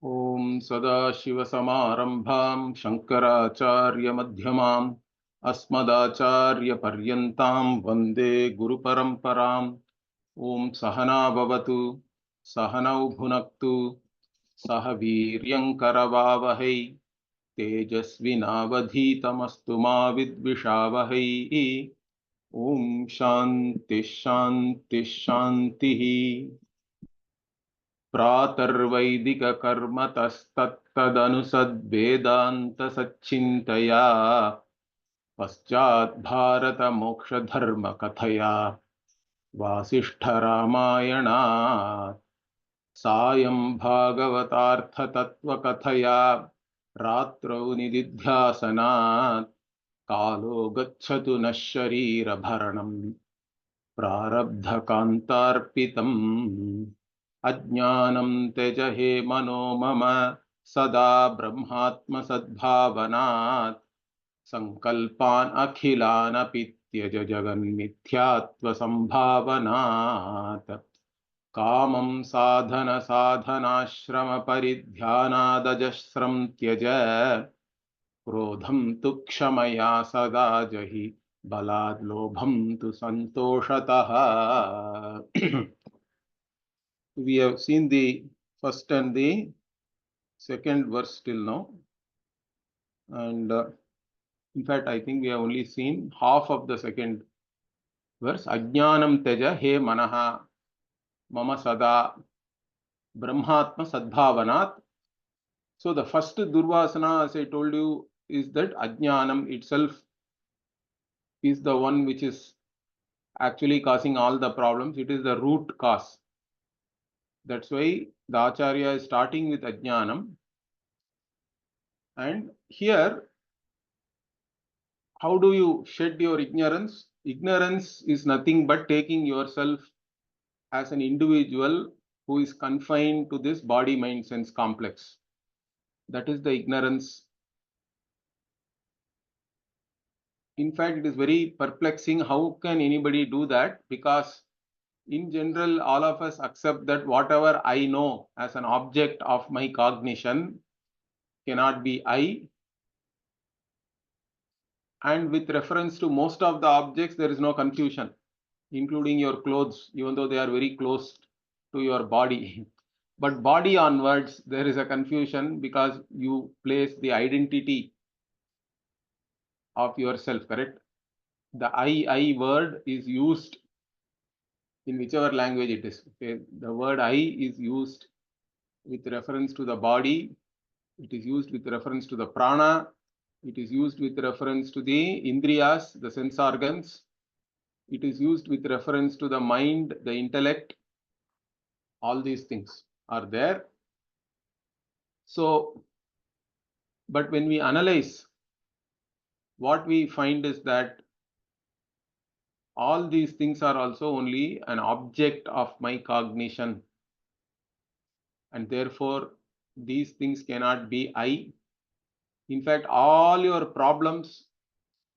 Om Sadashivasamarambham Shankaracharya Madhyamam Asmadacharya Paryantam Vande Guru Paramparam. Om Sahana Bhavatu Sahanau Bhunaktu Sahaviryankaravavahai Tejasvinavadhitamastu ma vidvishavahai. Om Shanti Shanti Shanti. प्रातर्वैदिक कर्मतस्तत्तदनुसद्वेदान्त सच्चिन्तया पश्चात् भारत मोक्ष धर्म कथया वासिष्ठ रामायणात् सायं भागवतार्थ तत्व कथया रात्रौ निदिध्यासनात् कालो गच्छतु नः शरीर भरणं प्रारब्ध कान्तार्पितम् अज्ञानं त्यज हे मनो मम सदा ब्रह्मात्म सद्भावनात् संकल्पान् अखिलान् अपि त्यज जगन्मिथ्यात्व संभावनात् कामं साधन साधनाश्रम परिध्यानादजस्रं त्यज क्रोधं तु क्षमया सदा जहि बलाद् लोभं तु संतोषतः. We have seen the first and the second verse till now, and in fact I think we have only seen half of the second verse. Ajnanam teja he manaha mama sada brahmatma sadbhavanat. So the first DurvAsanA, as I told you, is that ajnanam itself is the one which is actually causing all the problems. It is the root cause. That's why the Acharya is starting with ajnanam. And here, how do you shed your ignorance? Ignorance is nothing but taking yourself as an individual who is confined to this body, mind, sense complex. That is the ignorance. In fact, it is very perplexing. How can anybody do that? Because in general, all of us accept that whatever I know as an object of my cognition cannot be I. And with reference to most of the objects, there is no confusion, including your clothes, even though they are very close to your body. But body onwards, there is a confusion because you place the identity of yourself, correct? The I word is used in whichever language it is. Okay? The word I is used with reference to the body. It is used with reference to the prana. It is used with reference to the indriyas, the sense organs. It is used with reference to the mind, the intellect. All these things are there. So, but when we analyze, what we find is that all these things are also only an object of my cognition, and therefore these things cannot be I. In fact, all your problems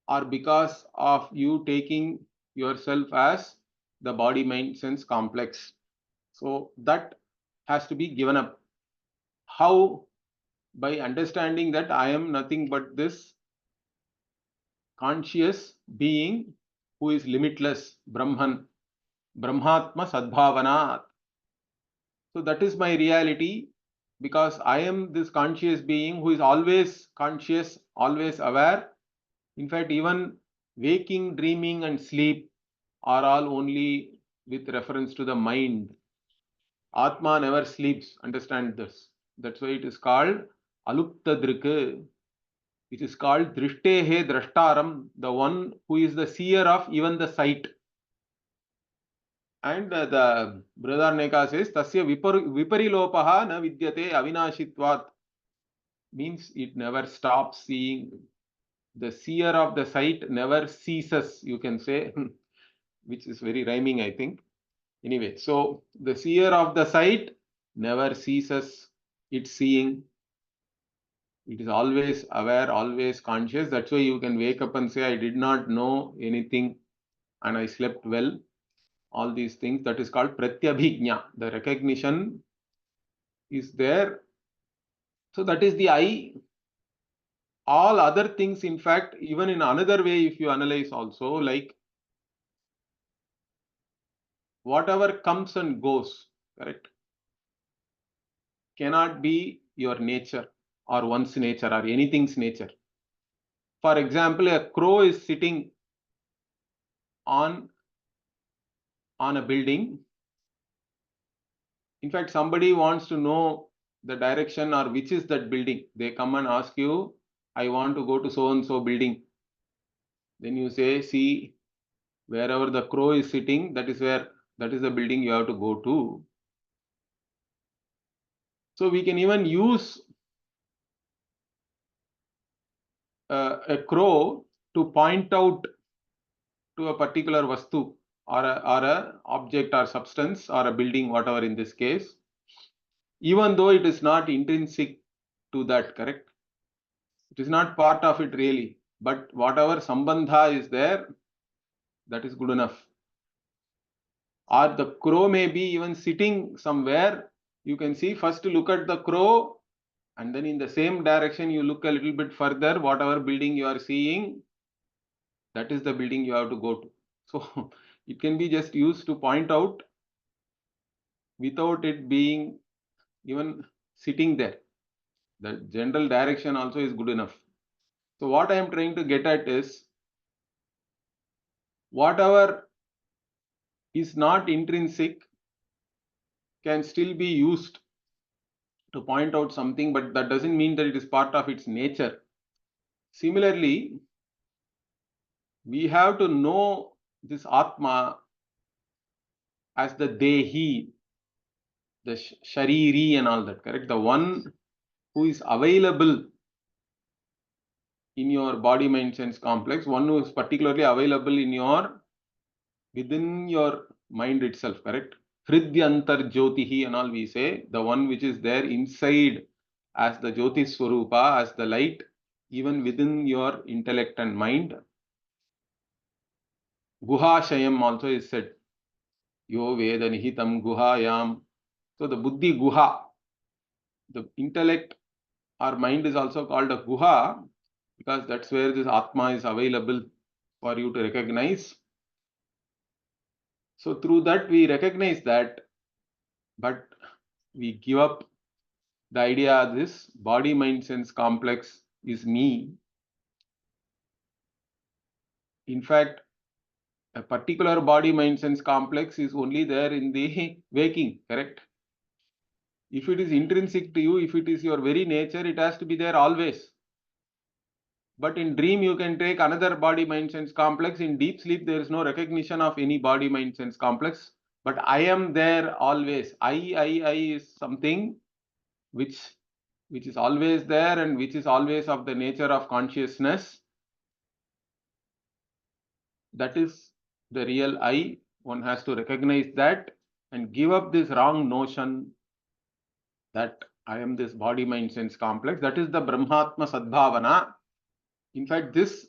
are because of you taking yourself as the body, mind, sense complex. So that has to be given up. How? By understanding that I am nothing but this conscious being who is limitless, Brahman, Brahmatma Sadbhavanat. So that is my reality, because I am this conscious being who is always conscious, always aware. In fact, even waking, dreaming and sleep are all only with reference to the mind. Atma never sleeps, understand this. That's why it is called Aluptadrik. It is called Drishtahe Drashtaram, the one who is the seer of even the sight. And the Brother Neka says, Tasya Viparilopaha na vidyate avinashitvat, means it never stops seeing. The seer of the sight never ceases, you can say, which is very rhyming, I think. Anyway, so the seer of the sight never ceases its seeing. It is always aware, always conscious. That's why you can wake up and say, I did not know anything and I slept well. All these things, that is called pratyabhijna. The recognition is there So that is the I. All other things, in fact, even in another way, if you analyze also, like whatever comes and goes, correct, cannot be your nature or one's nature or anything's nature. For example, a crow is sitting on a building. In fact, somebody wants to know the direction or which is that building. They come and ask you, I want to go to so and so building. Then you say, see, wherever the crow is sitting, that is the building you have to go to. So we can even use a crow to point out to a particular vastu or a object or substance or a building, whatever in this case, even though it is not intrinsic to that, correct? It is not part of it really, but whatever sambandha is there, that is good enough. Or the crow may be even sitting somewhere. You can see, first look at the crow, and then in the same direction you look a little bit further, whatever building you are seeing, that is the building you have to go to. So it can be just used to point out without it being even sitting there. The general direction also is good enough. So what I am trying to get at is, whatever is not intrinsic can still be used to point out something, but that doesn't mean that it is part of its nature. Similarly, we have to know this Atma as the Dehi, the Shariri and all that, correct? The one who is available in your body, mind, sense complex, one who is particularly available within your mind itself, correct? Hridyantar Jyotihi and all we say, the one which is there inside as the Jyoti Swarupa, as the light, even within your intellect and mind. Guha Shayam also is said. Yo Veda Nihitam Guhayam. So the Buddhi Guha, the intellect or mind is also called a Guha, because that's where this Atma is available for you to recognize. So through that we recognize that, but we give up the idea this body, mind, sense complex is me. In fact, a particular body, mind, sense complex is only there in the waking, correct? If it is intrinsic to you, if it is your very nature, it has to be there always. But in dream, you can take another body, mind, sense complex. In deep sleep, there is no recognition of any body, mind, sense complex. But I am there always. I is something which is always there and which is always of the nature of consciousness. That is the real I. One has to recognize that and give up this wrong notion that I am this body, mind, sense complex. That is the Brahmatma Sadbhavana. In fact, this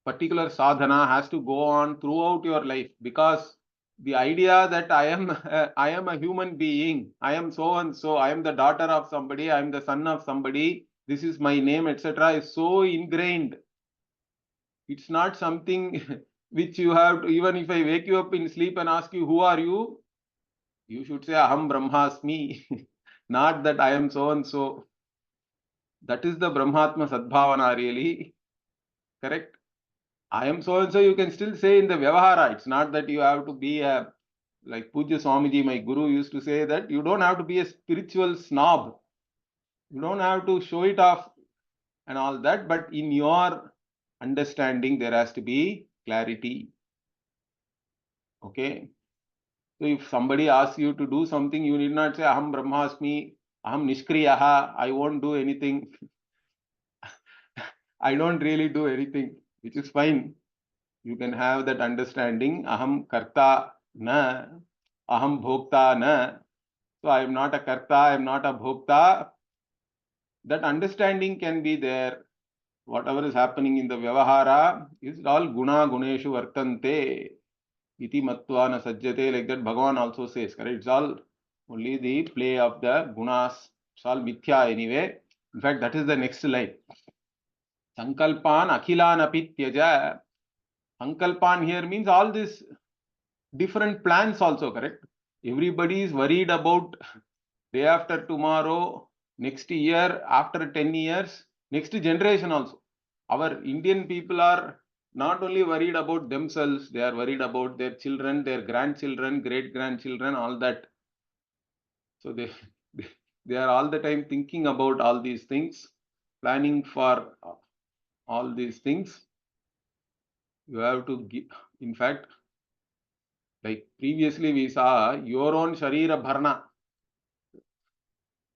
particular sadhana has to go on throughout your life, because the idea that I am a human being, I am so and so, I am the daughter of somebody, I am the son of somebody, this is my name, etc., is so ingrained. It's not something which you have to, even if I wake you up in sleep and ask you, who are you? You should say, Aham Brahmasmi, not that I am so and so. That is the Brahmatma Sadbhavana really, correct? I am so and so, you can still say in the Vyavahara. It's not that you have to be a, like Pujya Swamiji, my guru, used to say that you don't have to be a spiritual snob. You don't have to show it off and all that, but in your understanding, there has to be clarity. Okay. So if somebody asks you to do something, you need not say, Aham Brahmasmi, Aham Nishkriyaha, I won't do anything. I don't really do anything, which is fine. You can have that understanding. Aham karta na, aham bhokta na. So I am not a karta, I am not a bhokta. That understanding can be there. Whatever is happening in the vyavahara is all guna guneshu vartante. Iti matva na sajjate, like that Bhagavan also says, correct? It's all only the play of the gunas. It's all mithya anyway. In fact, that is the next line. Sankalpan akhilan api tyaja. Sankalpan here means all these different plans also, correct? Everybody is worried about day after tomorrow, next year, after 10 years, next generation also. Our Indian people are not only worried about themselves, they are worried about their children, their grandchildren, great-grandchildren, all that. So they are all the time thinking about all these things, planning for all these things. You have to give, in fact, like previously we saw, your own Sharira Bharna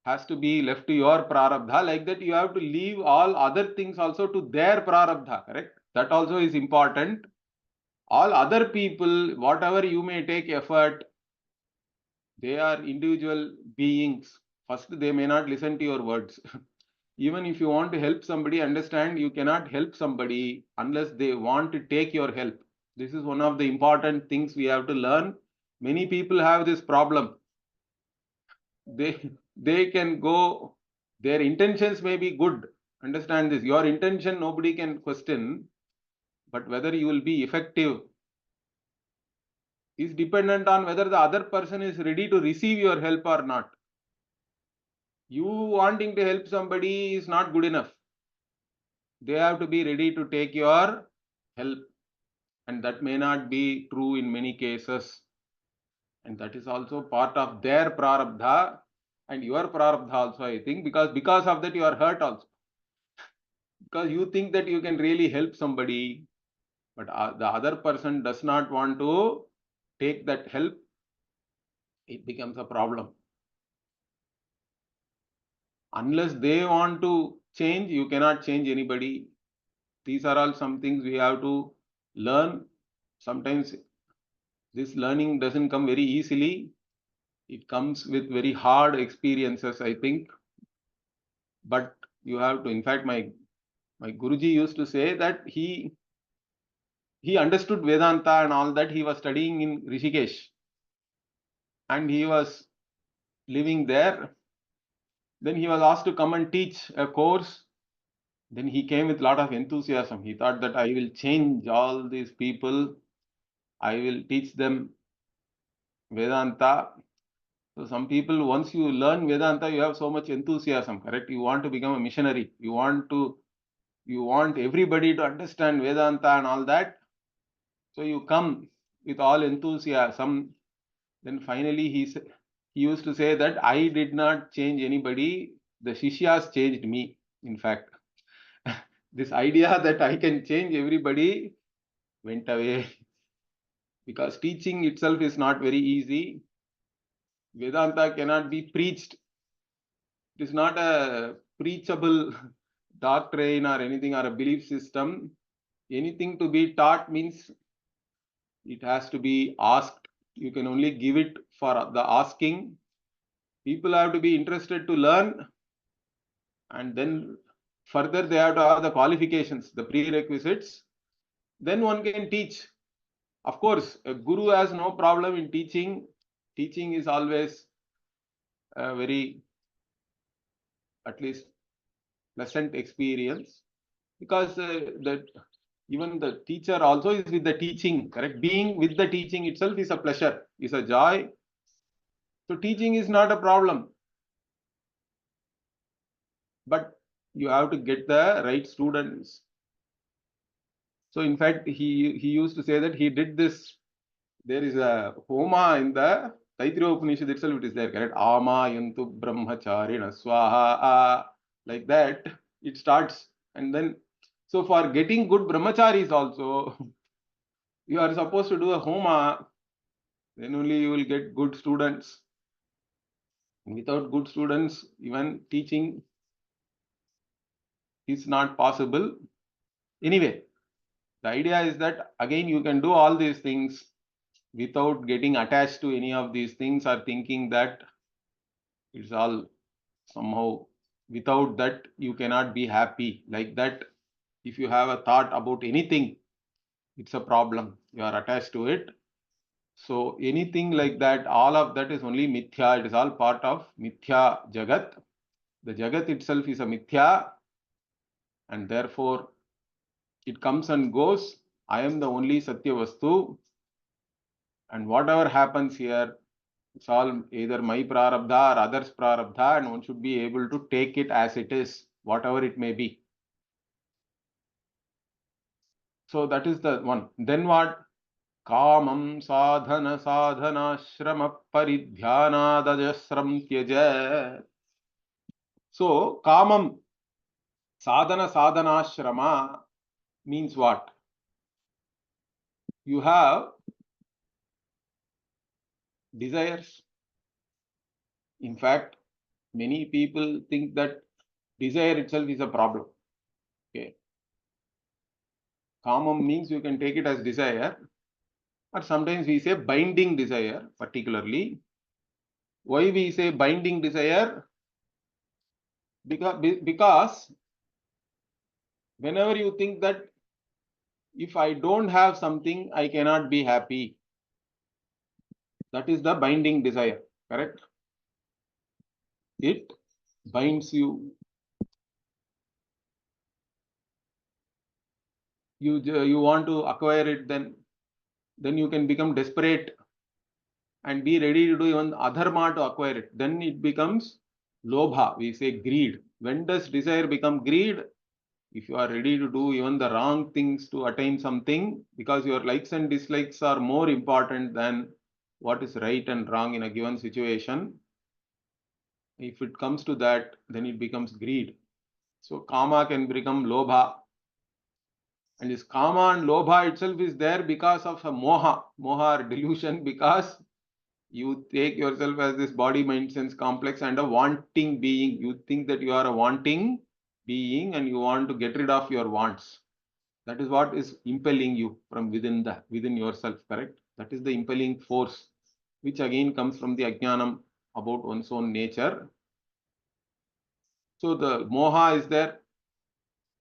has to be left to your prarabdha. Like that, you have to leave all other things also to their prarabdha, correct? That also is important. All other people, whatever you may take effort, they are individual beings. First, they may not listen to your words. Even if you want to help somebody, understand you cannot help somebody unless they want to take your help. This is one of the important things we have to learn. Many people have this problem. They can go, their intentions may be good. Understand this. Your intention, nobody can question, but whether you will be effective is dependent on whether the other person is ready to receive your help or not. You wanting to help somebody is not good enough. They have to be ready to take your help, and that may not be true in many cases. And that is also part of their prarabdha and your prarabdha also, I think, because of that you are hurt also. Because you think that you can really help somebody, but the other person does not want to take that help, it becomes a problem. Unless they want to change, you cannot change anybody. These are all some things we have to learn. Sometimes this learning doesn't come very easily. It comes with very hard experiences, I think. But you have to, in fact, my Guruji used to say that he understood Vedanta and all that. He was studying in Rishikesh and he was living there. Then he was asked to come and teach a course. Then he came with a lot of enthusiasm. He thought that I will change all these people. I will teach them Vedanta. So some people, once you learn Vedanta, you have so much enthusiasm, correct? You want to become a missionary. You want everybody to understand Vedanta and all that. So you come with all enthusiasm. Then finally he used to say that I did not change anybody. The Shishyas changed me, in fact. This idea that I can change everybody went away. Because teaching itself is not very easy. Vedanta cannot be preached. It is not a preachable doctrine or anything or a belief system. Anything to be taught means it has to be asked. You can only give it for the asking. People have to be interested to learn, and then further they have to have the qualifications, the prerequisites. Then one can teach. Of course, a guru has no problem in teaching. Teaching is always a very, at least, pleasant experience, because even the teacher also is with the teaching, correct? Being with the teaching itself is a pleasure, is a joy. So teaching is not a problem, but you have to get the right students. So in fact, he used to say that he did this. There is a homa in the Taittiriya Upanishad itself. It is there, correct? Ama yantu brahmacharina swaha. Like that, it starts, and then so for getting good brahmacharis also, you are supposed to do a homa. Then only you will get good students. Without good students, even teaching is not possible. Anyway, the idea is that again you can do all these things without getting attached to any of these things or thinking that it's all somehow, without that you cannot be happy. Like that, if you have a thought about anything, it's a problem. You are attached to it. So anything like that, all of that is only mithya. It is all part of mithya jagat. The Jagat itself is a mithya, and therefore it comes and goes. I am the only Satya Vastu, and whatever happens here, it's all either my prarabdha or others' prarabdha, and one should be able to take it as it is, whatever it may be. So that is the one. Then what? Kamam sadhana sadhanashrama paridhyanadajasram tyaja. So kamam sadhana sadhanashrama means what? You have desires. In fact, many people think that desire itself is a problem. Okay. Kamam means you can take it as desire, or sometimes we say binding desire, particularly. Why we say binding desire? Because whenever you think that if I don't have something, I cannot be happy. That is the binding desire, correct? It binds you. You want to acquire it, then you can become desperate and be ready to do even adharma to acquire it. Then it becomes lobha, we say greed. When does desire become greed? If you are ready to do even the wrong things to attain something, because your likes and dislikes are more important than what is right and wrong in a given situation. If it comes to that, then it becomes greed. So kama can become lobha. And this kama and lobha itself is there because of a moha or delusion, because you take yourself as this body, mind, sense complex and a wanting being. You think that you are a wanting being and you want to get rid of your wants. That is what is impelling you from within yourself, correct? That is the impelling force, which again comes from the ajnanam about one's own nature. So the moha is there,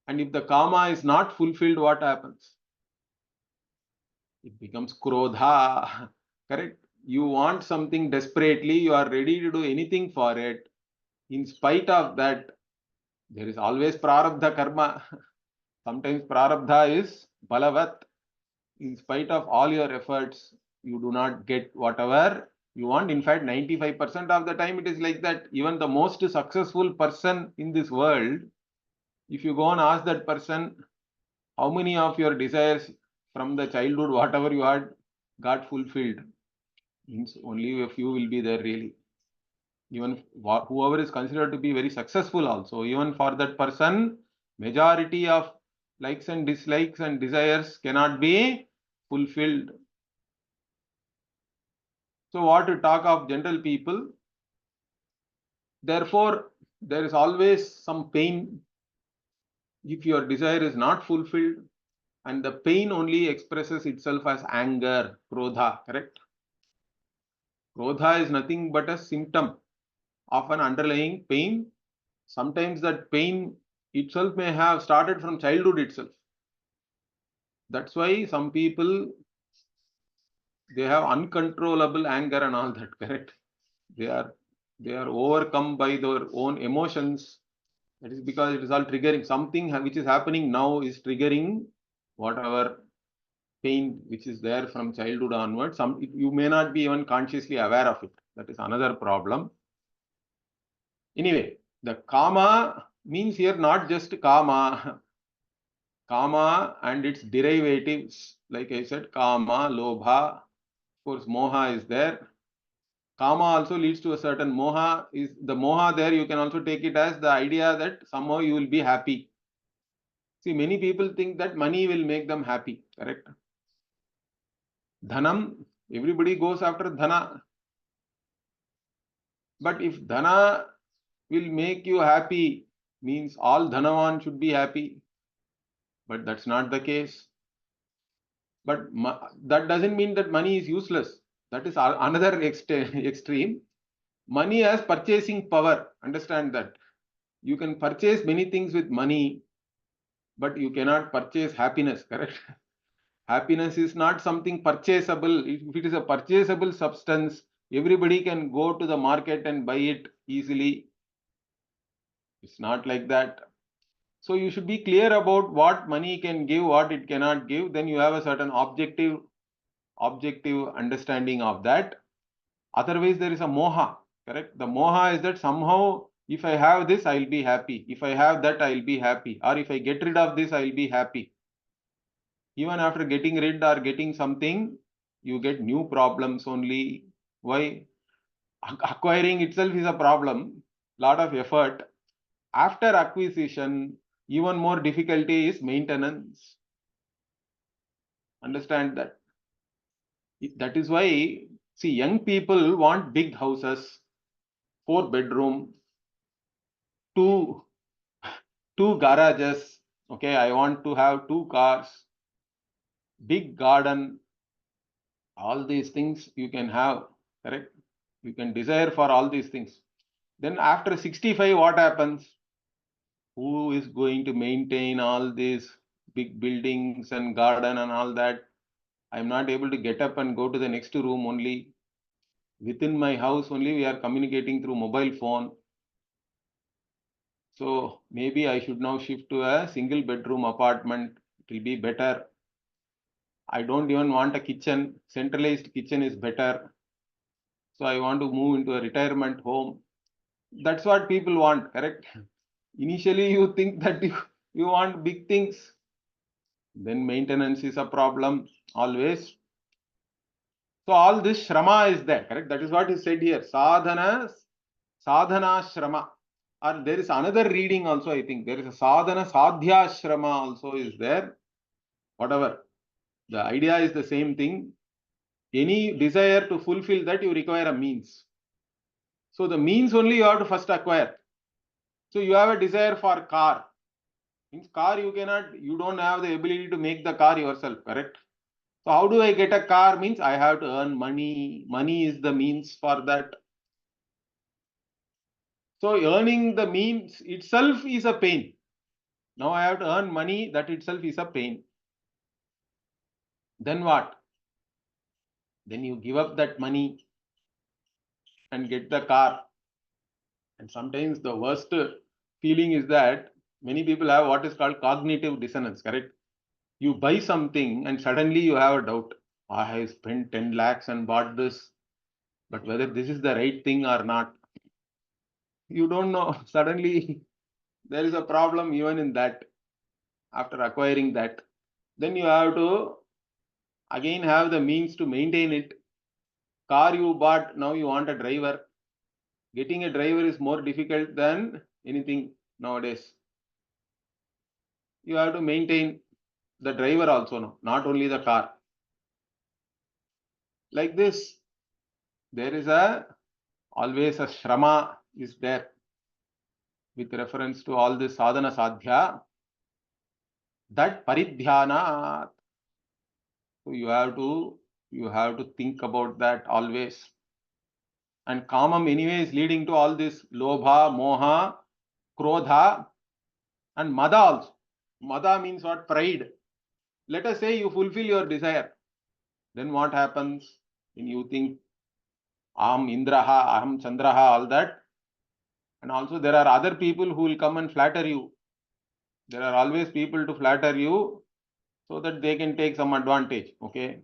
and if the kama is not fulfilled, what happens? It becomes krodha, correct? You want something desperately, you are ready to do anything for it. In spite of that, there is always prarabdha karma. Sometimes prarabdha is balavat. In spite of all your efforts, you do not get whatever you want. In fact, 95% of the time it is like that. Even the most successful person in this world, if you go and ask that person, how many of your desires from the childhood, whatever you had, got fulfilled, means only a few will be there really. Even whoever is considered to be very successful also, even for that person, majority of likes and dislikes and desires cannot be fulfilled. So what to talk of general people? Therefore, there is always some pain if your desire is not fulfilled, and the pain only expresses itself as anger, krodha, correct? Krodha is nothing but a symptom of an underlying pain. Sometimes that pain itself may have started from childhood itself. That's why some people, they have uncontrollable anger and all that, correct? They are overcome by their own emotions. That is because it is all triggering. Something which is happening now is triggering whatever pain which is there from childhood onwards. You may not be even consciously aware of it. That is another problem. Anyway, the kama means here not just kama. Kama and its derivatives, like I said, kama, lobha, of course, moha is there. Kama also leads to a certain moha. Is the moha there? You can also take it as the idea that somehow you will be happy. See, many people think that money will make them happy, correct? Dhanam, everybody goes after dhana. But if dhana will make you happy, means all dhanavan should be happy. But that's not the case. But that doesn't mean that money is useless. That is another extreme. Money has purchasing power. Understand that. You can purchase many things with money, but you cannot purchase happiness, correct? Happiness is not something purchasable. If it is a purchasable substance, everybody can go to the market and buy it easily. It's not like that. So you should be clear about what money can give, what it cannot give. Then you have a certain objective understanding of that. Otherwise, there is a moha, correct? The moha is that somehow if I have this, I'll be happy. If I have that, I'll be happy. Or if I get rid of this, I'll be happy. Even after getting rid or getting something, you get new problems only. Why? Acquiring itself is a problem, lot of effort. After acquisition, even more difficulty is maintenance. Understand that. That is why, see, young people want big houses, 4 bedroom, two garages. Okay, I want to have 2 cars, big garden. All these things you can have, correct? You can desire for all these things. Then after 65, what happens? Who is going to maintain all these big buildings and garden and all that? I'm not able to get up and go to the next room only. Within my house only we are communicating through mobile phone. So maybe I should now shift to a single bedroom apartment. It will be better. I don't even want a kitchen. Centralized kitchen is better. So I want to move into a retirement home. That's what people want, correct? Initially you think that you want big things. Then maintenance is a problem always. So all this shrama is there, correct? That is what is said here. Sadhana shrama. Or there is another reading also, I think. There is a sadhana sadhya shrama also is there. Whatever. The idea is the same thing. Any desire to fulfill that, you require a means. So the means only you have to first acquire. So you have a desire for car. Means car you don't have the ability to make the car yourself, correct? So how do I get a car? Means I have to earn money. Money is the means for that. So earning the means itself is a pain. Now I have to earn money, that itself is a pain. Then what? Then you give up that money and get the car. And sometimes the worst feeling is that many people have what is called cognitive dissonance, correct? You buy something and suddenly you have a doubt. I have spent 10 lakhs and bought this, but whether this is the right thing or not, you don't know. Suddenly there is a problem even in that. After acquiring that, then you have to again have the means to maintain it. Car you bought, now you want a driver. Getting a driver is more difficult than anything nowadays. You have to maintain the driver also now, not only the car. Like this, there is always a shrama is there with reference to all this sadhana sadhya. That paridhyana. So you have to think about that always. And kamam anyway is leading to all this lobha, moha, krodha, and mada also. Mada means what? Pride. Let us say you fulfill your desire. Then what happens? When you think aham indraha, aham chandraha, all that. And also there are other people who will come and flatter you. There are always people to flatter you so that they can take some advantage. Okay.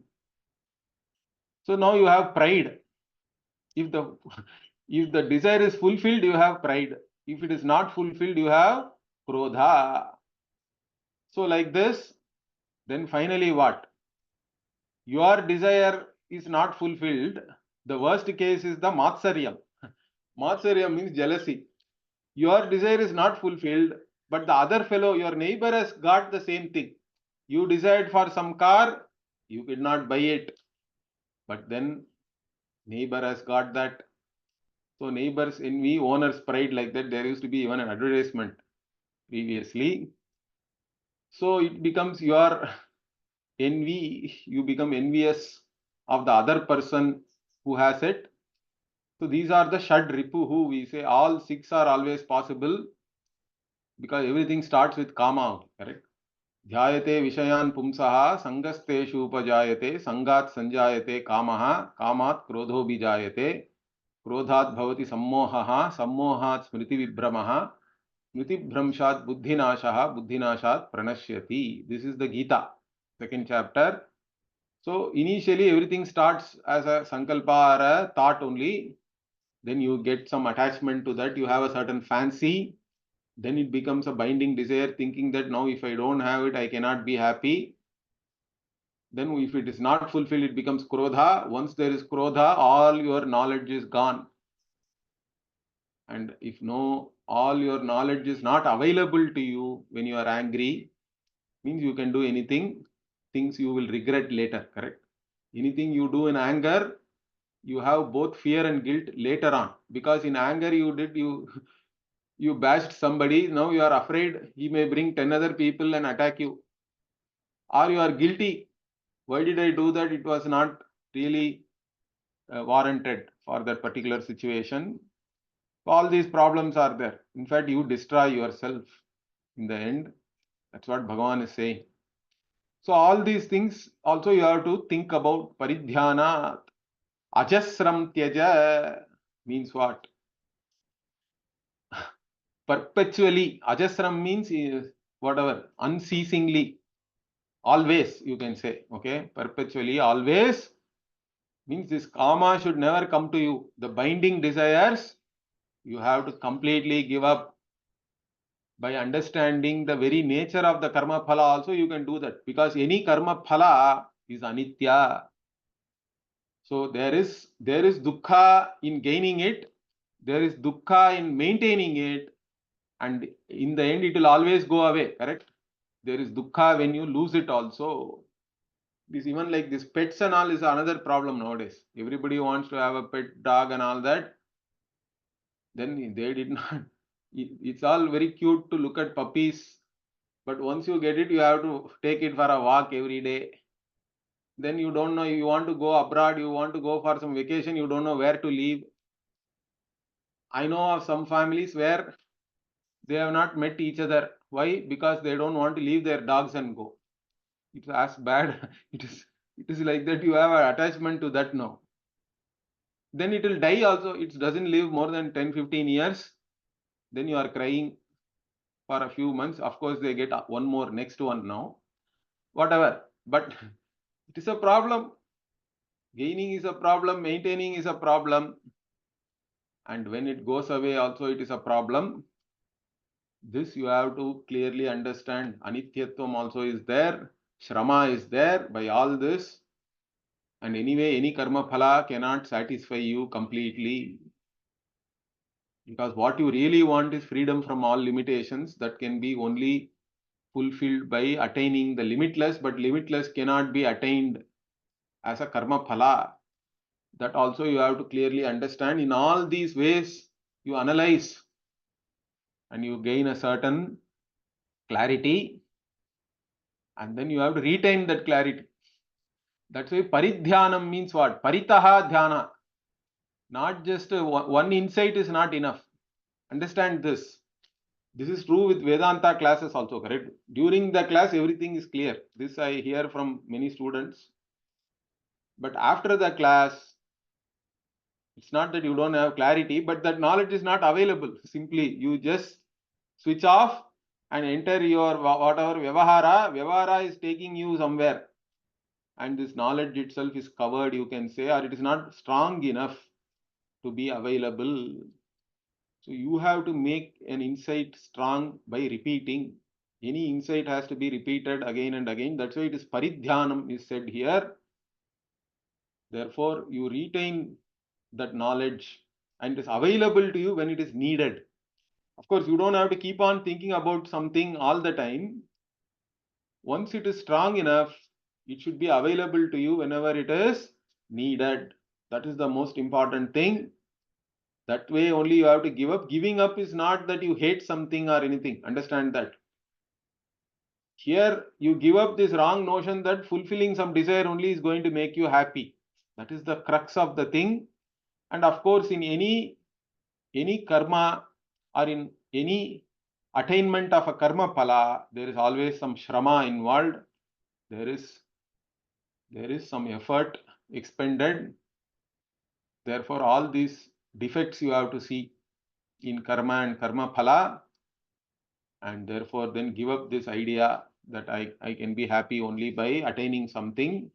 So now you have pride. If the desire is fulfilled, you have pride. If it is not fulfilled, you have krodha. So like this, then finally what? Your desire is not fulfilled. The worst case is the matsaryam. Matsaryam means jealousy. Your desire is not fulfilled, but the other fellow, your neighbor, has got the same thing. You desired for some car, you could not buy it, but then neighbor has got that. So neighbors envy, owners pride, like that. There used to be even an advertisement previously. So it becomes your envy, you become envious of the other person who has it. So these are the Shad Ripuhu. We say all 6 are always possible because everything starts with kama, correct? Dhyayate Vishayan Pumsaha Sangasteshu Upajayate Sangat Sanjayate Kamaha Kamat Krodho Bijayate Krodhat Bhavati Sammohaha Sammohat Smriti Vibramaha Smriti Bhramshat Buddhinashaha Buddhinashat Pranashyati. This is the Gita, second chapter. So initially everything starts as a sankalpa or a thought only. Then you get some attachment to that. You have a certain fancy. Then it becomes a binding desire, thinking that now if I don't have it, I cannot be happy. Then if it is not fulfilled, it becomes krodha. Once there is krodha, all your knowledge is gone. And if all your knowledge is not available to you when you are angry, means you can do anything, things you will regret later, correct? Anything you do in anger, you have both fear and guilt later on, because in anger you bashed somebody, now you are afraid he may bring 10 other people and attack you, or you are guilty. Why did I do that? It was not really warranted for that particular situation. All these problems are there. In fact, you destroy yourself in the end. That's what Bhagavan is saying. So all these things also you have to think about. Paridhyana ajasram tyaja means what? Perpetually. Ajasram means whatever, unceasingly, always, you can say. Okay, perpetually, always means this kama should never come to you. The binding desires you have to completely give up. By understanding the very nature of the karma phala also you can do that, because any karma phala is anitya. So there is dukkha in gaining it, there is dukkha in maintaining it, and in the end it will always go away, correct? There is dukkha when you lose it also. This even like this pets and all is another problem nowadays. Everybody wants to have a pet dog and all that. Then they did not. It's all very cute to look at puppies, but once you get it, you have to take it for a walk every day. Then you don't know, you want to go abroad, you want to go for some vacation, you don't know where to leave. I know of some families where they have not met each other. Why? Because they don't want to leave their dogs and go. It's as bad. It is like that. You have an attachment to that now. Then it will die also. It doesn't live more than 10-15 years. Then you are crying for a few months. Of course, they get one more, next one now. Whatever. But it is a problem. Gaining is a problem. Maintaining is a problem. And when it goes away also, it is a problem. This you have to clearly understand. Anityatvam also is there. Shrama is there by all this. And anyway, any karma phala cannot satisfy you completely. Because what you really want is freedom from all limitations that can be only fulfilled by attaining the limitless, but limitless cannot be attained as a karma phala. That also you have to clearly understand. In all these ways, you analyze and you gain a certain clarity, and then you have to retain that clarity. That's why paridhyanam means what? Paritaha dhyana. Not just one insight is not enough. Understand this. This is true with Vedanta classes also, correct? During the class, everything is clear. This I hear from many students. But after the class, it's not that you don't have clarity, but that knowledge is not available. Simply, you just switch off and enter your whatever vyavahara. Vyavahara is taking you somewhere. And this knowledge itself is covered, you can say, or it is not strong enough to be available. So you have to make an insight strong by repeating. Any insight has to be repeated again and again. That's why it is paridhyanam is said here. Therefore, you retain that knowledge and it is available to you when it is needed. Of course, you don't have to keep on thinking about something all the time. Once it is strong enough, it should be available to you whenever it is needed. That is the most important thing. That way only you have to give up. Giving up is not that you hate something or anything. Understand that. Here you give up this wrong notion that fulfilling some desire only is going to make you happy. That is the crux of the thing. And of course, in any karma or in any attainment of a karma phala, there is always some shrama involved. There is some effort expended. Therefore, all these defects you have to see in karma and karma phala. and therefore then give up this idea that I can be happy only by attaining something.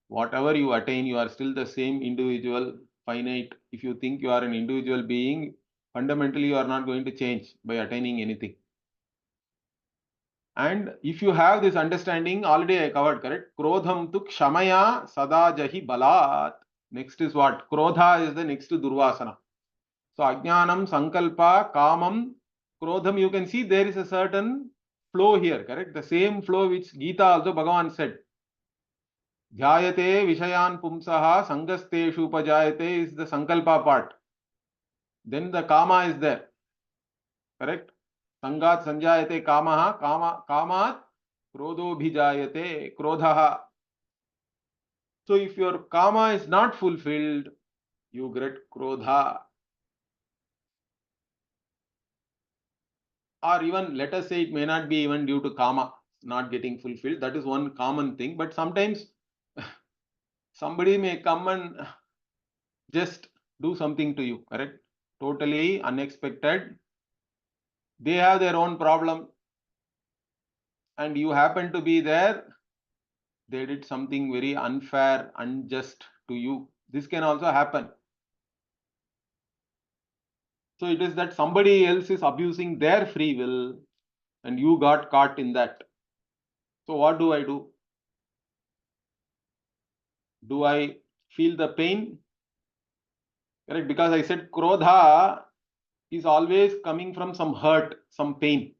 Whatever you attain, you are still the same individual, finite. If you think you are an individual being, fundamentally you are not going to change by attaining anything. And if you have this understanding, already I covered, correct? Krodham tu kshamaya sadajahi balat. Next is what? Krodha is the next to Durvasana. So ajnanam, sankalpa, kamam, krodham, you can see there is a certain flow here, correct? The same flow which Gita also Bhagavan said. Dhyayate vishayan pumsaha sangasteshu upajayate is the sankalpa part. Then the kama is there, correct? Sangat sanjayate kamaha, kamat krodho bhijayate krodhaha. So if your kama is not fulfilled, you get krodha. Or even let us say it may not be even due to kama not getting fulfilled. That is one common thing. But sometimes somebody may come and just do something to you, correct? Totally unexpected. They have their own problem and you happen to be there. They did something very unfair, unjust to you. This can also happen. So it is that somebody else is abusing their free will and you got caught in that. So what do I do? Do I feel the pain? Correct? Because I said krodha is always coming from some hurt, some pain.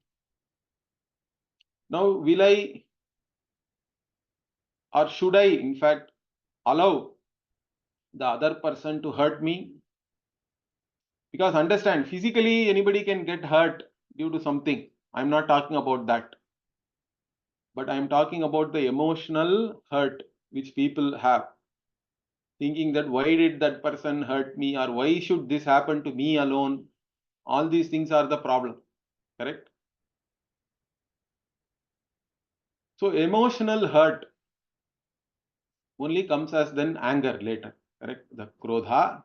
Now, will I or should I, in fact, allow the other person to hurt me? Because understand, physically anybody can get hurt due to something. I'm not talking about that. But I'm talking about the emotional hurt which people have. Thinking that why did that person hurt me or why should this happen to me alone? All these things are the problem. Correct? So emotional hurt only comes as then anger later. Correct? The krodha.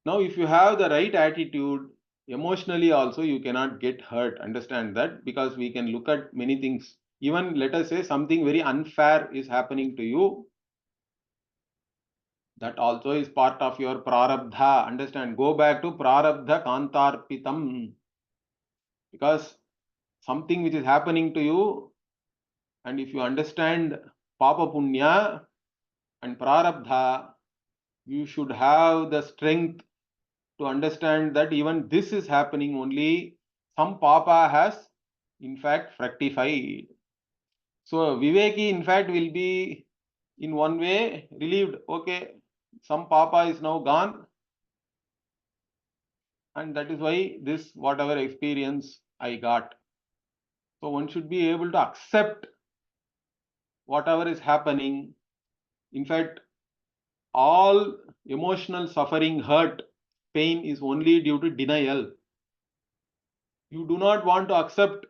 Now, if you have the right attitude, emotionally also you cannot get hurt. Understand that, because we can look at many things. Even let us say something very unfair is happening to you. That also is part of your prarabdha. Understand? Go back to prarabdha kantarpitam. Because something which is happening to you, and if you understand papa punya and prarabdha, you should have the strength to understand that even this is happening only some papa has in fact fructified. So Viveki in fact will be in one way relieved. Okay, some papa is now gone, and that is why this whatever experience I got. So one should be able to accept whatever is happening. In fact, all emotional suffering, hurt, pain is only due to denial. You do not want to accept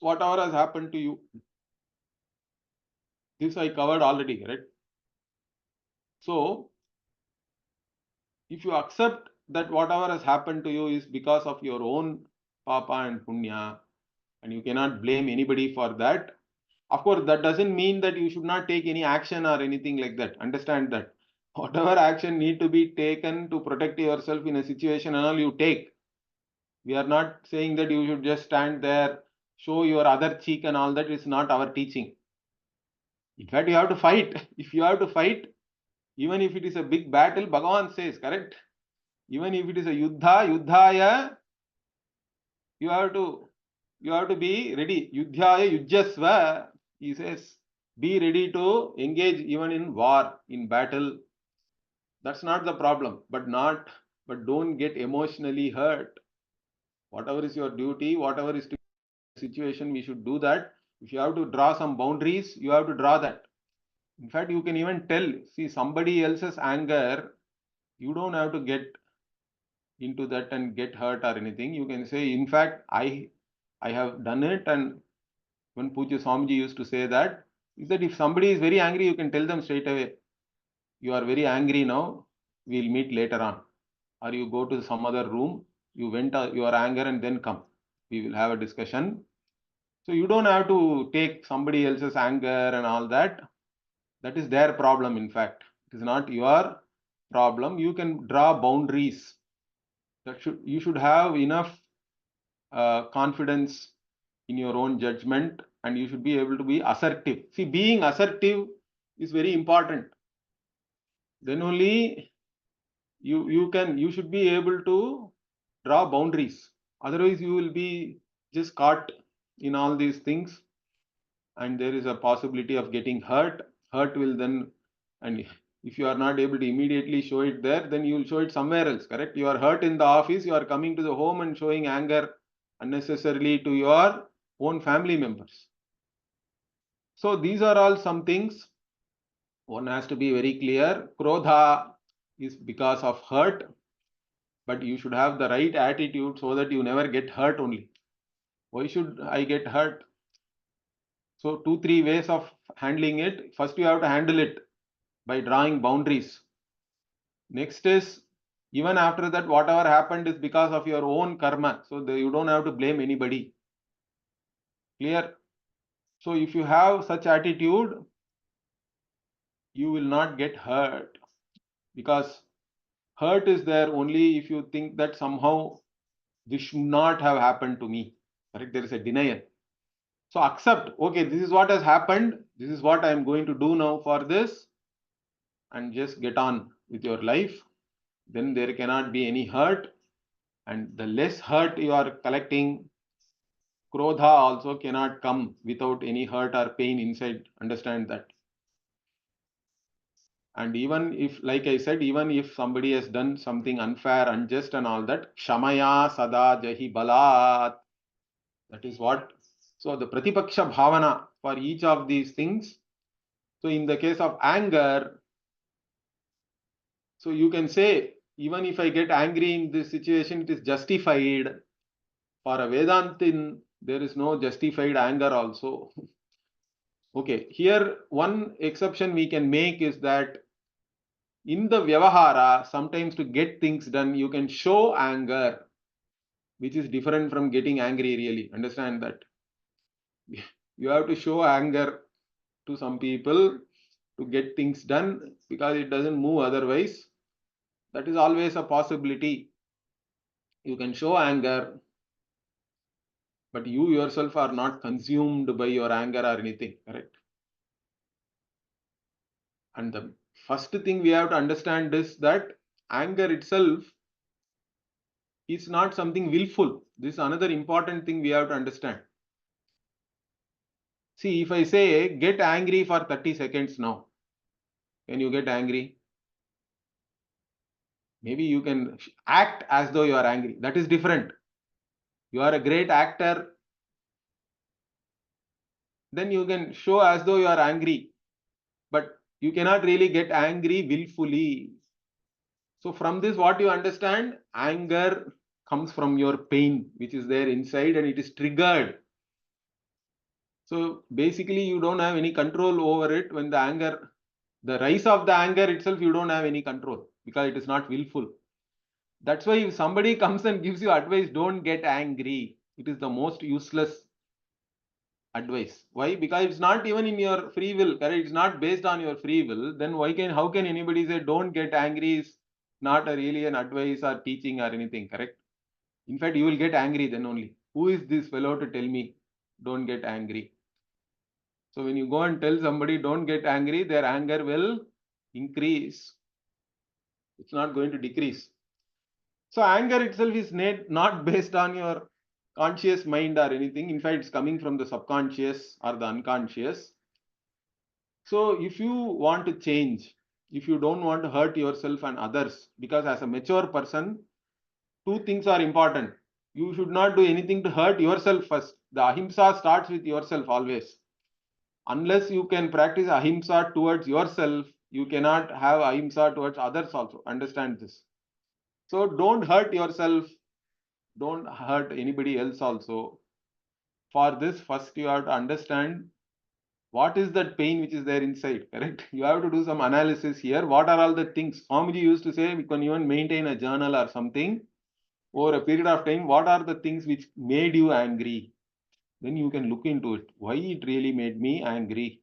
whatever has happened to you. This I covered already, right? So, if you accept that whatever has happened to you is because of your own papa and punya, and you cannot blame anybody for that, of course, that doesn't mean that you should not take any action or anything like that. Understand that. Whatever action need to be taken to protect yourself in a situation and all you take. We are not saying that you should just stand there, show your other cheek and all that is not our teaching. In fact, you have to fight. If you have to fight, even if it is a big battle, Bhagavan says, correct? Even if it is a yuddhaya, you have to be ready. Yuddhaya yujjasva, he says, be ready to engage even in war, in battle. That's not the problem, but don't get emotionally hurt. Whatever is your duty, whatever is the situation, we should do that. If you have to draw some boundaries, you have to draw that. In fact, you can even tell, see somebody else's anger, you don't have to get into that and get hurt or anything. You can say, in fact, I have done it. And when Pujya Swamiji used to say that, is that if somebody is very angry, you can tell them straight away, you are very angry now, we'll meet later on. Or you go to some other room, you vent your anger and then come. we will have a discussion. So you don't have to take somebody else's anger and all that. That is their problem, in fact. It is not your problem. You can draw boundaries. You should have enough confidence in your own judgment, and you should be able to be assertive. See, being assertive is very important. Then only you should be able to draw boundaries. Otherwise, you will be just caught in all these things, and there is a possibility of getting hurt. Hurt will then, and if you are not able to immediately show it there, then you will show it somewhere else, correct? You are hurt in the office, you are coming to the home and showing anger unnecessarily to your own family members. So these are all some things one has to be very clear. Krodha is because of hurt, but you should have the right attitude so that you never get hurt only. Why should I get hurt? So 2-3 ways of handling it. First, you have to handle it by drawing boundaries. Next is, even after that, whatever happened is because of your own karma. So you don't have to blame anybody. Clear? So if you have such attitude, you will not get hurt, because hurt is there only if you think that somehow this should not have happened to me. Correct? There is a denial. So accept, okay, this is what has happened. This is what I am going to do now for this, and just get on with your life. Then there cannot be any hurt, and the less hurt you are collecting, krodha also cannot come without any hurt or pain inside. Understand that. And even if, like I said, even if somebody has done something unfair, unjust and all that, kshamaya sada jahi balat. That is what. So the pratipaksha bhavana for each of these things. So in the case of anger, so you can say, even if I get angry in this situation, it is justified. For a Vedantin, there is no justified anger also. Okay, here one exception we can make is that in the Vyavahara, sometimes to get things done, you can show anger, which is different from getting angry really. Understand that. You have to show anger to some people to get things done, because it doesn't move otherwise. That is always a possibility. You can show anger, but you yourself are not consumed by your anger or anything, correct? And the first thing we have to understand is that anger itself is not something willful. This is another important thing we have to understand. See, if I say get angry for 30 seconds now, can you get angry? Maybe you can act as though you are angry. That is different. You are a great actor, then you can show as though you are angry, but you cannot really get angry willfully. So from this, what you understand, anger comes from your pain, which is there inside, and it is triggered. So basically, you don't have any control over it. When the rise of the anger itself, you don't have any control, because it is not willful. That's why if somebody comes and gives you advice, don't get angry. It is the most useless advice. Why? Because it's not even in your free will, correct? It's not based on your free will. Then how can anybody say don't get angry is not really an advice or teaching or anything, correct? In fact, you will get angry then only. Who is this fellow to tell me don't get angry? So when you go and tell somebody don't get angry, their anger will increase. It's not going to decrease. So anger itself is not based on your conscious mind or anything. In fact, it's coming from the subconscious or the unconscious. So if you want to change, if you don't want to hurt yourself and others, because as a mature person, two things are important. You should not do anything to hurt yourself first. The ahimsa starts with yourself always. Unless you can practice ahimsa towards yourself, you cannot have ahimsa towards others also. Understand this. So don't hurt yourself. Don't hurt anybody else also. For this, first you have to understand what is that pain which is there inside, correct? You have to do some analysis here. What are all the things? Swamiji used to say, we can even maintain a journal or something. over a period of time, what are the things which made you angry? Then you can look into it. Why it really made me angry?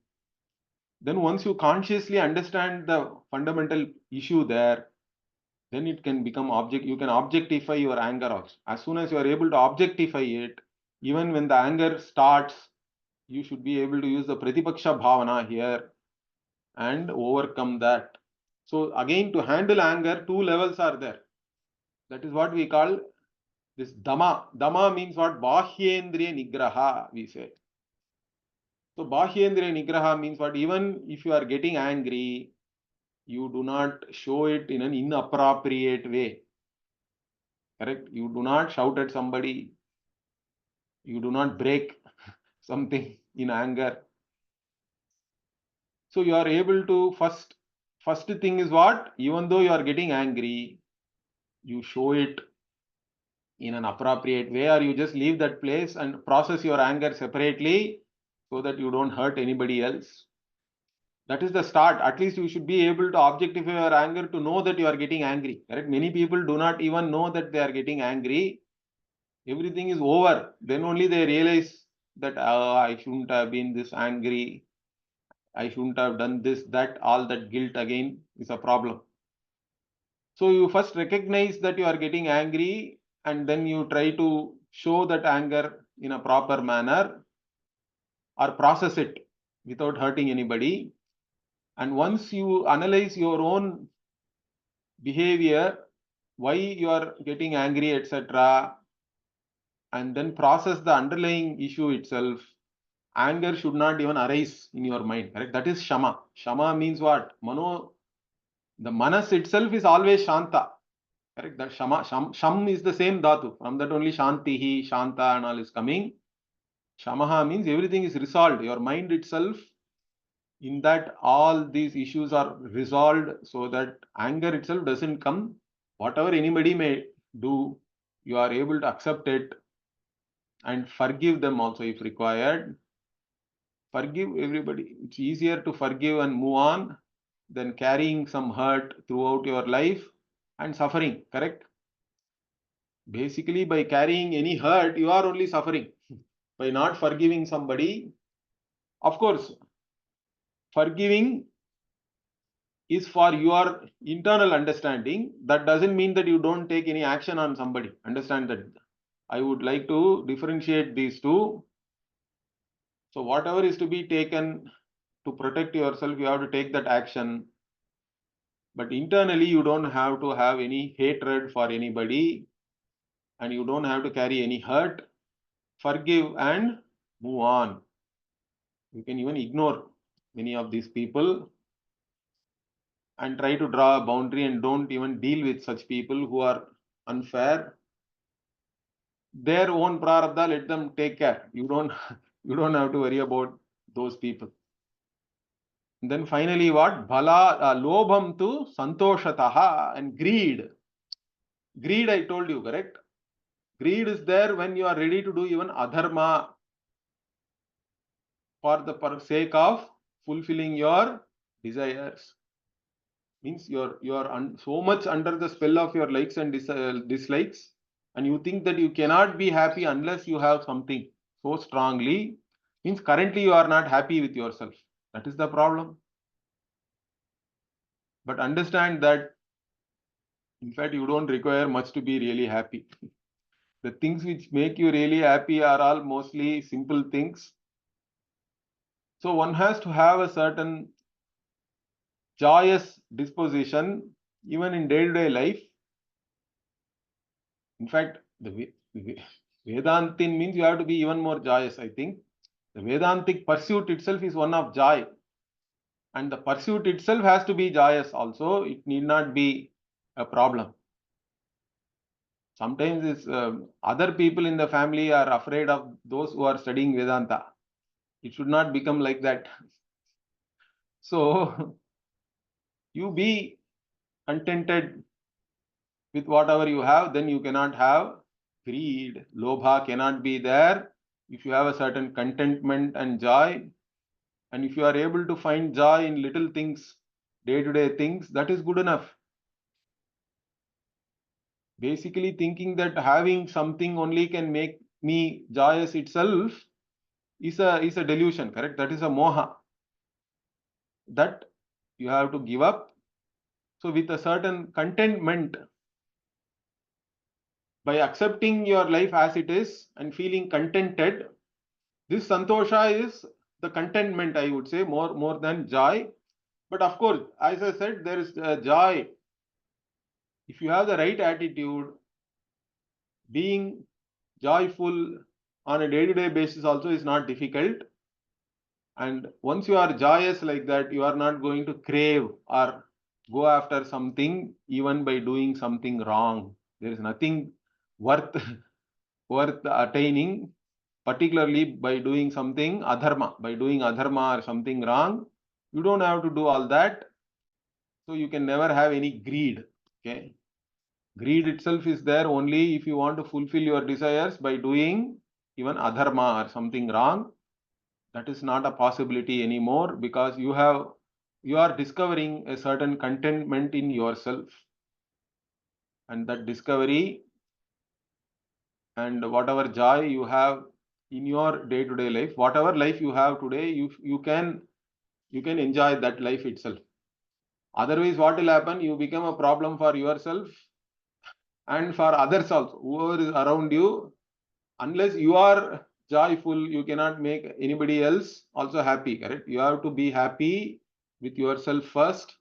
Then once you consciously understand the fundamental issue there, then it can become you can objectify your anger also. As soon as you are able to objectify it, even when the anger starts, you should be able to use the Pratipaksha Bhavana here and overcome that. So again, to handle anger, two levels are there. That is what we call this Dhamma. Dhamma means what? Bahyendriya Nigraha, we say. So Bahyendriya Nigraha means what? Even if you are getting angry, you do not show it in an inappropriate way. Correct? You do not shout at somebody. You do not break something in anger. So you are able to first thing is what? Even though you are getting angry, you show it in an appropriate way, or you just leave that place and process your anger separately so that you don't hurt anybody else. That is the start. At least you should be able to objectify your anger to know that you are getting angry. Correct? Many people do not even know that they are getting angry. Everything is over. Then only they realize that, oh, I shouldn't have been this angry. I shouldn't have done this, that, all that guilt again is a problem. So you first recognize that you are getting angry, and then you try to show that anger in a proper manner or process it without hurting anybody. And once you analyze your own behavior, why you are getting angry, etc., and then process the underlying issue itself, anger should not even arise in your mind. Correct? That is Shama. Shama means what? The Manas itself is always Shanta. Correct? That Sham is the same Dhatu. From that only Shantihi, Shanta and all is coming. Shamaha means everything is resolved. Your mind itself, in that all these issues are resolved so that anger itself doesn't come. Whatever anybody may do, you are able to accept it and forgive them also if required. Forgive everybody. It's easier to forgive and move on than carrying some hurt throughout your life and suffering. Correct? Basically, by carrying any hurt, you are only suffering. By not forgiving somebody, of course, forgiving is for your internal understanding. That doesn't mean that you don't take any action on somebody. Understand that. I would like to differentiate these two. So whatever is to be taken to protect yourself, you have to take that action. But internally, you don't have to have any hatred for anybody, and you don't have to carry any hurt. Forgive and move on. You can even ignore many of these people and try to draw a boundary and don't even deal with such people who are unfair. Their own prarabdha, let them take care. You don't have to worry about those people. And then finally, what? Bhala, lobham tu santoshataha, and greed. Greed, I told you, correct? Greed is there when you are ready to do even adharma for the sake of fulfilling your desires. Means you're so much under the spell of your likes and dislikes, and you think that you cannot be happy unless you have something so strongly. Means currently you are not happy with yourself. That is the problem. But understand that, in fact, you don't require much to be really happy. The things which make you really happy are all mostly simple things. So one has to have a certain joyous disposition even in day-to-day life. In fact, the Vedantin means you have to be even more joyous, I think. The Vedantic pursuit itself is one of joy. And the pursuit itself has to be joyous also. It need not be a problem. Sometimes it's, other people in the family are afraid of those who are studying Vedanta. It should not become like that. So, you be contented with whatever you have, then you cannot have greed. Lobha cannot be there if you have a certain contentment and joy. And if you are able to find joy in little things, day-to-day things, that is good enough. Basically thinking that having something only can make me joyous itself is a delusion, correct? That is a moha that you have to give up. So with a certain contentment, by accepting your life as it is and feeling contented, this santosha is the contentment, I would say, more than joy. But of course, as I said, there is joy. If you have the right attitude, being joyful on a day-to-day basis also is not difficult. And once you are joyous like that, you are not going to crave or go after something even by doing something wrong. There is nothing worth worth attaining, particularly by doing something adharma. By doing adharma or something wrong, you don't have to do all that. So you can never have any greed. Okay. Greed itself is there only if you want to fulfill your desires by doing even adharma or something wrong. That is not a possibility anymore, because you are discovering a certain contentment in yourself, and that discovery and whatever joy you have in your day-to-day life, whatever life you have today, you can enjoy that life itself. Otherwise, what will happen? You become a problem for yourself and for others also, whoever is around you. Unless you are joyful, you cannot make anybody else also happy, correct? You have to be happy with yourself first,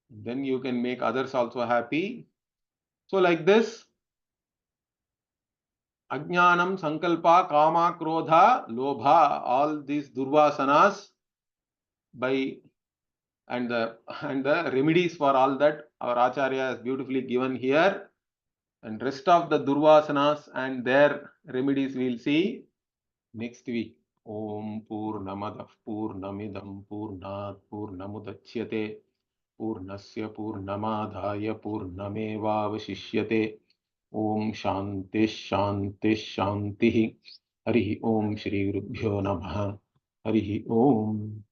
then you can make others also happy. So like this, ajnanam, sankalpa, kama, krodha, lobha, all these durvasanas, by and the remedies for all that our acharya has beautifully given here, and rest of the durvasanas and their remedies we will see next week. Om Purnamadah Purnamidam Purnat Purnamudachyate Purnasya Purnamadhaya Purnamevavashishyate. Om Shanti Shanti Shanti. Harihi Om Shri Gurubhyo Namaha. Harihi Om.